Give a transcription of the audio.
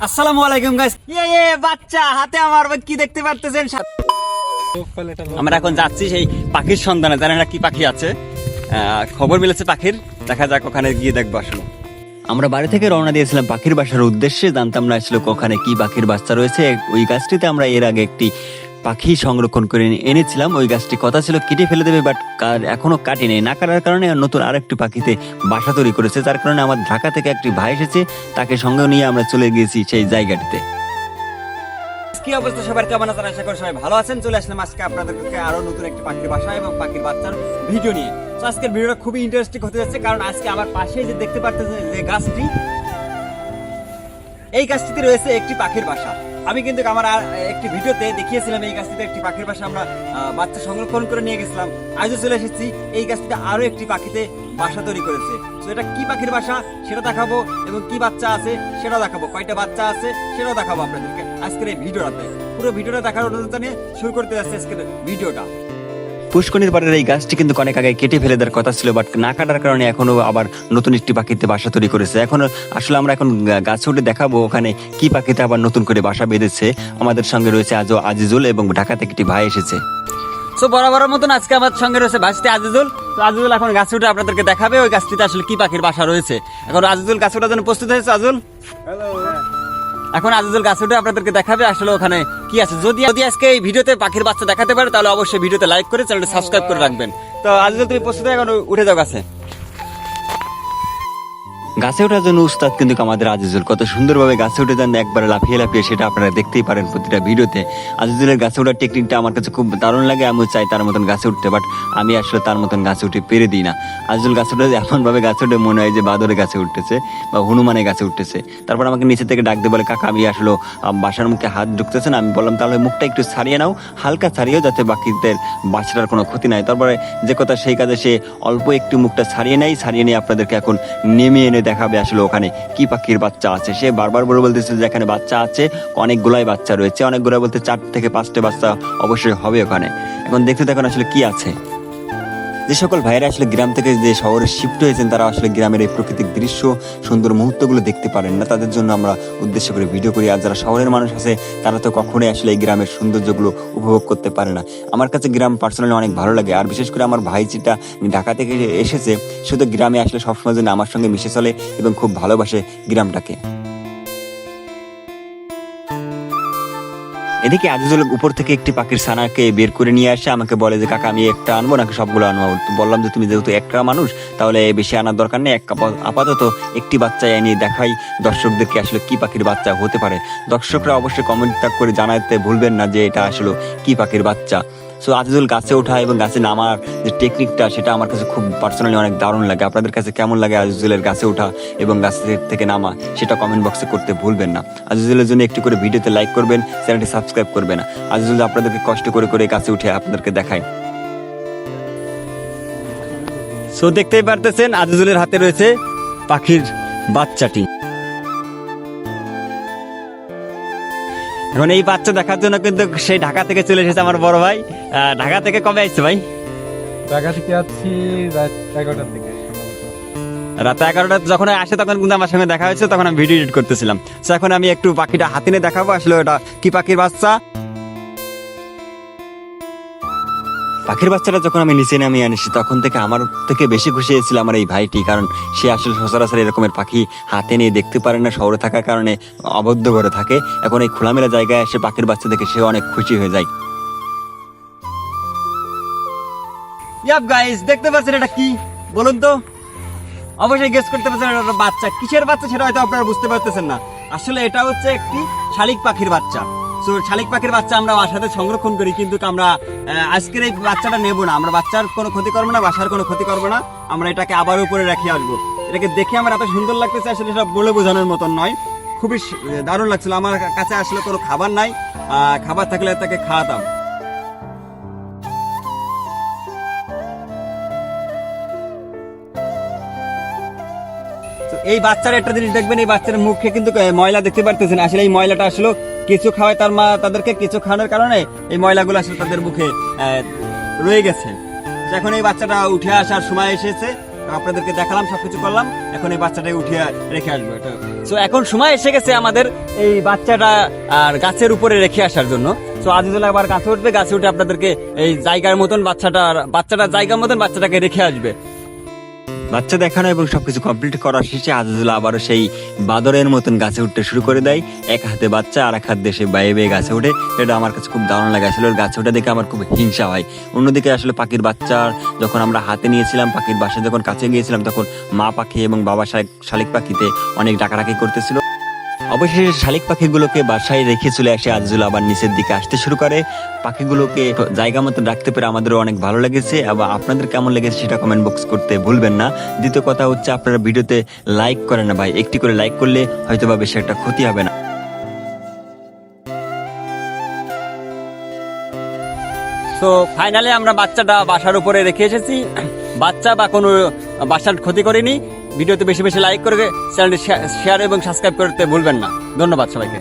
আসসালামু আলাইকুম গাইস। বাচ্চা হাতে আমার কি দেখতে পারতেছেন? আমরা এখন যাচ্ছি সেই পাখির সন্ধানে, জানেন না কি পাখি আছে। খবর মিলেছে পাখির, দেখা যাক ওখানে গিয়ে দেখবো। আসলে আমরা বাড়ি থেকে রওনা দিয়েছিলাম পাখির বাসার উদ্দেশ্যে, জানতাম না আসলে ওখানে কি পাখির বাচ্চা রয়েছে। ওই গাছটিতে আমরা এর আগে একটি পাখি সংরক্ষণ করে এনেছিলাম। ওই গাছটি কথা ছিল কেটে ফেলে দেবে, বাট এখনো কাটেনি। না কাটার কারণে নতুন আরেকটি পাখিতে বাসা তৈরি করেছে, যার কারণে আমার ঢাকা থেকে একটি ভাই এসেছে, তাকে সঙ্গে নিয়ে আমরা চলে গিয়েছি সেই জায়গাটিতে। কি অবস্থা সবার, কেমন আছেন? আশা করি সবাই ভালো আছেন। চলে আসলাম আজকে আপনাদেরকে আরো নতুন একটি পাখির বাসা এবং পাখির বাচ্চার ভিডিও নিয়ে। তো আজকের ভিডিওটা খুবই ইন্টারেস্টিং হতে যাচ্ছে, কারণ আজকে আমার পাশে যে দেখতে পারতেছেন যে গাছটি, এই গাছটিতে রয়েছে একটি পাখির বাসা। আমি কিন্তু আমার একটি ভিডিওতে দেখিয়েছিলাম এই গাছটিতে একটি পাখির বাসা আমরা বাচ্চা সংরক্ষণ করে নিয়ে গেছিলাম। আজও চলে এসেছি এই গাছটিতে আরো একটি পাখিতে বাসা তৈরি করেছে। তো এটা কি পাখির বাসা সেটা দেখাবো, এবং কি বাচ্চা আছে সেটা দেখাবো, কয়টা বাচ্চা আছে সেটাও দেখাবো আপনাদেরকে আজকের এই ভিডিওটাতে। পুরো ভিডিওটা দেখার অনুরোধ জানিয়ে শুরু করতে যাচ্ছে আজকের ভিডিওটা। পুষ্করণীর পাড়ের এই গাছটি কিন্তু অনেক আগে কেটে ফেলে দেওয়ার কথা ছিল, বাট না কাটার কারণে এখনো আবার নতুন একটি পাখিতে বাসা তৈরি করেছে। এখন আসলে আমরা এখন গাছে উঠে দেখাবো ওখানে কি পাখিতে আবার নতুন করে বাসা বেঁধেছে। আমাদের সঙ্গে রয়েছে আজও আজিজুল, এবং ঢাকা থেকে একটি ভাই এসেছে। তো বরাবর মতন আজকে আমার সঙ্গে রয়েছে ভাইস্তি আজিজুল। তো আজিজুল এখন গাছে উঠে আপনাদেরকে দেখাবে ওই গাছটিতে আসলে কি পাখির বাসা রয়েছে। এখন আজিজুল গাছে ওঠার জন্য প্রস্তুত হয়েছে। আজুল, এখন আজিজুল গাছে উঠে আপনাদেরকে দেখাবে আসলে ওখানে কি আছে। যদি আজকে এই ভিডিওতে পাখির বাচ্চা দেখাতে পারে তাহলে অবশ্যই ভিডিওতে লাইক করে চ্যানেলটা সাবস্ক্রাইব করে রাখবেন। তো আজিজুল, তুমি প্রস্তুত হয়ে এখন উঠে যাও গাছে। গাছে ওঠার জন্য উস্তাদ কিন্তু আমাদের আজিজুল। কত সুন্দরভাবে গাছে উঠে যান, একবারে লাফিয়ে লাফিয়ে, সেটা আপনারা দেখতেই পারেন প্রতিটা ভিডিওতে। আজিজুলের গাছে ওঠার টেকনিকটা আমার কাছে খুব দারুণ লাগে। আমি চাই তার মতন গাছে উঠতে, বাট আমি আসলে তার মতন গাছে উঠে পেরে দিই না। আজিজুল গাছে উঠে এমন ভাবে গাছে উঠে মনে হয় যে বাদরে গাছে উঠতেছে বা হনুমানের গাছে উঠতেছে। তারপর আমাকে নিচে থেকে ডাকতে বলে, কাকা আমি আসলে বাসার মুখে হাত ঢুকতেছে না। আমি বললাম তাহলে মুখটা একটু ছাড়িয়ে নাও, হালকা ছাড়িয়েও, যাতে বাকিদের বাচ্চাটার কোনো ক্ষতি নাই। তারপরে যে কথা সেই কাজে সে অল্প একটু মুখটা ছাড়িয়ে নেয়। ছাড়িয়ে নিয়ে আপনাদেরকে এখন নেমে এনে দেখাবে আসলে ওখানে কি পাখির বাচ্চা আছে। সে বারবার বলে বলতেছে যে এখানে বাচ্চা আছে, অনেকগুলাই বাচ্চা রয়েছে। অনেকগুলো বলতে 4 থেকে 5টা বাচ্চা অবশ্যই হবে ওখানে। এখন দেখতে দেখুন আসলে কি আছে। যে সকল ভাইরা আসলে গ্রাম থেকে যে শহরে শিফট হয়েছেন, তারা আসলে গ্রামের এই প্রাকৃতিক দৃশ্য, সুন্দর মুহূর্তগুলো দেখতে পারেন না, তাদের জন্য আমরা উদ্দেশ্য করে ভিডিও করি। আর যারা শহরের মানুষ আছে তারা তো কখনোই আসলে এই গ্রামের সৌন্দর্যগুলো উপভোগ করতে পারে না। আমার কাছে গ্রাম পার্সোনালি অনেক ভালো লাগে। আর বিশেষ করে আমার ভাই যেটা ঢাকা থেকে এসেছে, শুধু গ্রামে আসলে সবসময় জন্য আমার সঙ্গে মিশে চলে এবং খুব ভালোবাসে গ্রামটাকে। এদিকে আজিজুল উপর থেকে একটি পাখির ছানাকে বের করে নিয়ে আসে, আমাকে বলে যে কাকা আমি একটা আনবো নাকি সবগুলো আনবো। বললাম যে তুমি যেহেতু একটা মানুষ তাহলে বেশি আনার দরকার নেই, আপাতত একটি বাচ্চা এনে দেখাই দর্শকদেরকে আসলে কি পাখির বাচ্চা হতে পারে। দর্শকরা অবশ্যই কমেন্ট করে জানাতে ভুলবেন না যে এটা আসলে কি পাখির বাচ্চা। সো আজিজুল গাছে ওঠা এবং গাছে নামার যে টেকনিকটা, সেটা আমার কাছে খুব পার্সোনালি অনেক দারুণ লাগে। আপনাদের কাছে কেমন লাগে আজিজুলের গাছে ওঠা এবং গাছের থেকে নামা, সেটা কমেন্ট বক্সে করতে ভুলবেন না। আজিজুলের জন্য একটু করে ভিডিওতে লাইক করবেন, চ্যানেলটি সাবস্ক্রাইব করবেন না। আজিজুল আপনাদেরকে কষ্ট করে করে গাছে উঠে আপনাদেরকে দেখায়। সো দেখতেই পারতেছেন আজিজুলের হাতে রয়েছে পাখির বাচ্চাটি। এখন এই বাচ্চা দেখার জন্য কিন্তু সেই ঢাকা থেকে চলে এসেছে আমার বড় ভাই। ঢাকা থেকে কবে আসছে ভাই? ঢাকা থেকে আসছি রাত 11টার দিকে। রাত 11টা যখন আসে তখন কিন্তু আমার সঙ্গে দেখা হয়েছে, তখন আমি ভিডিও এডিট করতেছিলাম। তো এখন আমি একটু পাখিটা হাতে নিয়ে দেখাবো আসলে ওটা কি পাখির বাচ্চা। পাখির বাচ্চাটা যখন আমি নিচে নামিয়ে আনিছি, তখন থেকে আমার থেকে বেশি খুশি হয়েছিল আমার এই ভাইটি, কারণ সে আসলে সচরাচর এরকমের পাখি হাতে নিয়ে দেখতে পারে না, শহরে থাকার কারণে আবদ্ধ করে থাকে। এখন এই খোলামেলা জায়গায় এসে পাখির বাচ্চা দেখে সে অনেক খুশি হয়ে যায়। ইয়াপ গাইস, দেখতে পাচ্ছেন এটা কি বলুন তো? অবশ্যই গেস করতে পারছেন এটা বাচ্চা। কিসের বাচ্চা সেটা হয়তো আপনারা বুঝতে পারতেছেন না। আসলে এটা হচ্ছে একটি শালিক পাখির বাচ্চা। তো শালিক পাখির বাচ্চা আমরা বাসাতে সংরক্ষণ করি, কিন্তু আমরা আজকের এই বাচ্চাটা নেবো না। আমরা বাচ্চার কোনো ক্ষতি করবো না, বাসার কোনো ক্ষতি করবো না। আমরা এটাকে আবার উপরে রেখে আসবো। এটাকে দেখে আমার এত সুন্দর লাগতেছে, আসলে এটা বলে বোঝানোর মতন নয়। খুবই দারুণ লাগছিল। আমার কাছে আসলে কোনো খাবার নাই, খাবার থাকলে তাকে খাওয়াতাম। এই বাচ্চার একটা জিনিস দেখবেন, এই বাচ্চার মুখে কিন্তু ময়লা দেখতে পারতেছেন। আসলে এই ময়লাটা আসলে কিছু খাওয়ায় তার মা তাদেরকে, কিছু খাওয়ানোর কারণে এই ময়লাগুলো আসলে তাদের মুখে রয়ে গেছে। এখন এই বাচ্চাটা উঠে আসার সময় এসেছে। আপনাদেরকে দেখালাম, সবকিছু করলাম, এখন এই বাচ্চাটাকে উঠিয়ে রেখে আসবো। সো এখন সময় এসে গেছে আমাদের এই বাচ্চাটা আর গাছের উপরে রেখে আসার জন্য। সো আজিজুল আবার গাছে উঠবে, গাছে উঠে আপনাদেরকে এই জায়গার মতন বাচ্চাটা জায়গার মতন বাচ্চাটাকে রেখে আসবে। বাচ্চা দেখানো এবং সবকিছু কমপ্লিট করার শেষে আজিজুল আবারও সেই বাদরের মতন গাছে উঠতে শুরু করে দেয়। এক হাতে বাচ্চা আর এক হাত দিয়ে সে বাইরে বেয়ে গাছে ওঠে। এটা আমার কাছে খুব দারুণ লাগে, আসলে ওর গাছে ওঠা দেখে আমার খুব হিংসা হয়। অন্যদিকে আসলে পাখির বাচ্চা যখন আমরা হাতে নিয়েছিলাম, পাখির বাসায় যখন কাছে গিয়েছিলাম, তখন মা পাখি এবং বাবা শালিক পাখিতে অনেক ডাকাডাকি করতেছিল। অবশেষে শালিক পাখিগুলোকে বাসায় রেখে চলে আসে আজিজুল আবার নিচের দিকে আসতে শুরু করে। পাখিগুলোকে জায়গা মতো রাখতে পেরে আমাদেরও অনেক ভালো লেগেছে, আবার আপনাদের কেমন লেগেছে সেটা কমেন্ট বক্স করতে ভুলবেন না। দ্বিতীয় কথা হচ্ছে আপনারা ভিডিওতে লাইক করেন না ভাই, একটি করে লাইক করলে হয়তো বা বেশি একটা ক্ষতি হবে না। তো ফাইনালি আমরা বাচ্চাটা বাসার উপরে রেখে এসেছি। বাচ্চা বা কোনো বাসার ক্ষতি করিনি। ভিডিওতে বেশি বেশি লাইক করে চ্যানেলটি শেয়ার এবং সাবস্ক্রাইব করতে ভুলবেন না। ধন্যবাদ সবাইকে।